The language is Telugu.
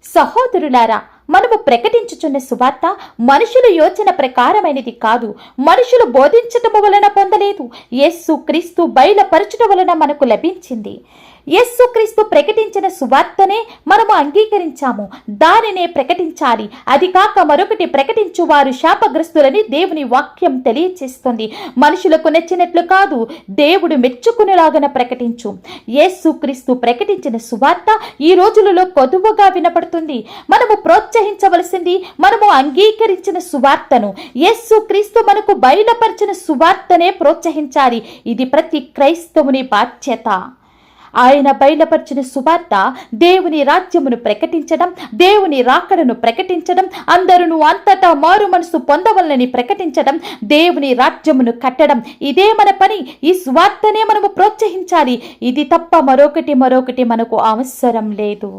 సహోదరులారా, మనము ప్రకటించుచున్న సువార్త మనుషుల యోచన ప్రకారమైనది కాదు, మనుషులు బోధించటము వలన పొందలేదు, యేసు క్రీస్తు బయలుపరచడం వలన మనకు లభించింది. యేసు క్రీస్తు ప్రకటించిన సువార్తనే మనము అంగీకరించాము, దానినే ప్రకటించాలి. అది కాక మరొకటి ప్రకటించువారు శాపగ్రస్తులని దేవుని వాక్యం తెలియచేస్తుంది. మనుషులకు నచ్చినట్లు కాదు, దేవుడు మెచ్చుకునేలాగా ప్రకటించు. యేసు క్రీస్తు ప్రకటించిన సువార్త ఈ రోజులలో కొదువగా వినపడుతుంది. మనము ప్రోత్సహించవలసింది మనము అంగీకరించిన సువార్తను, యేసు క్రీస్తు మనకు బయలుపరిచిన సువార్తనే ప్రోత్సహించాలి. ఇది ప్రతి క్రైస్తవుని బాధ్యత. ఆయన బయలుపరిచిన సువార్త దేవుని రాజ్యమును ప్రకటించడం, దేవుని రాకడను ప్రకటించడం, అందరూ అంతటా మారు మనసు పొందవలనని ప్రకటించడం, దేవుని రాజ్యమును కట్టడం. ఇదే మన పని. ఈ సువార్తనే మనము ప్రోత్సహించాలి. ఇది తప్ప మరొకటి మనకు అవసరం లేదు.